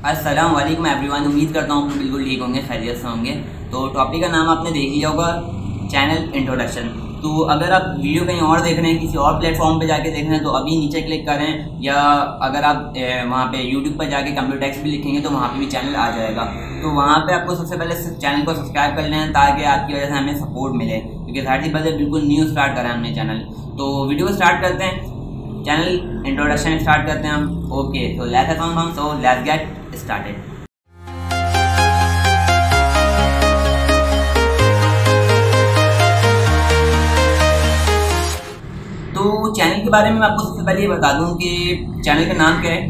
अस्सलाम वालेकुम एवरीवन। उम्मीद करता हूँ आप बिल्कुल ठीक होंगे, खैरियत से होंगे। तो टॉपिक का नाम आपने देख लिया होगा, चैनल इंट्रोडक्शन। तो अगर आप वीडियो कहीं और देख रहे हैं, किसी और प्लेटफॉर्म पे जाके देख रहे हैं, तो अभी नीचे क्लिक करें, या अगर आप वहाँ पे यूट्यूब पर जाके कंप्यूटर टेक्स्ट भी लिखेंगे तो वहाँ पे भी चैनल आ जाएगा। तो वहाँ पे आपको सबसे पहले चैनल को सब्सक्राइब कर लेना, ताकि आपकी वजह से हमें सपोर्ट मिले, क्योंकि ज़ाहिर सी बात है बिल्कुल न्यू स्टार्ट करा है हमने चैनल। तो वीडियो को स्टार्ट करते हैं, चैनल इंट्रोडक्शन स्टार्ट करते हैं हम। ओके, तो लेट्स गेट स्टार्टेड। तो चैनल के बारे में मैं आपको सबसे पहले ये बता दूं कि चैनल का नाम क्या है,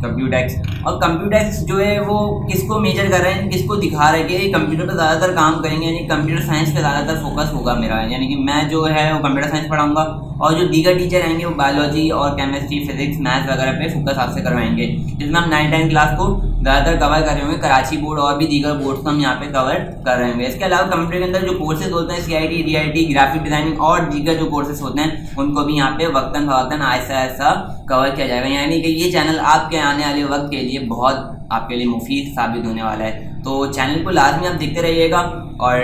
कंप्यूटेक्स। और कंप्यूटेक्स जो है वो किसको मेजर कर रहे हैं, किसको दिखा रहे हैं कि कंप्यूटर पर ज़्यादातर काम करेंगे, यानी कंप्यूटर साइंस पे ज़्यादातर फोकस होगा मेरा, यानी कि मैं जो है वो कंप्यूटर साइंस पढ़ाऊंगा, और जो दीगर टीचर रहेंगे वो बायोलॉजी और केमिस्ट्री, फिजिक्स, मैथ्स वगैरह पे फोकस आपसे करवाएंगे, जिसमें हम 9-10 क्लास को ज़्यादातर कवर कर रहे होंगे। कराची बोर्ड और भी दीगर बोर्ड्स को हम यहाँ पे कवर कर रहे होंगे। इसके अलावा कंप्यूटर के अंदर जो कोर्सेज होते हैं, CIT, DIT, ग्राफिक डिजाइनिंग और दीगर जो कोर्सेज होते हैं, उनको भी यहाँ पे वक्तन फवक्तन ऐसा ऐसा कवर किया जाएगा। यानी कि ये चैनल आपके आने वाले वक्त के लिए बहुत आपके लिए मुफीद साबित होने वाला है। तो चैनल को लाजमी आप देखते रहिएगा और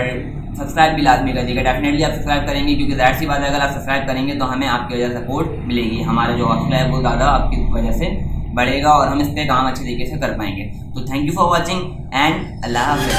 सब्सक्राइब भी लाजमी करिएगा। डेफिनेटली आप सब्सक्राइब करेंगे, क्योंकि ज़ाहिर सी बात है अगर आप सब्सक्राइब करेंगे तो हमें आपकी वजह से सपोर्ट मिलेगी। हमारा जो हौसला है वो ज़्यादा आपकी वजह से बढ़ेगा और हम इस पर काम अच्छे तरीके से कर पाएंगे। तो thank you for watching and अल्लाह हाफ़िज़।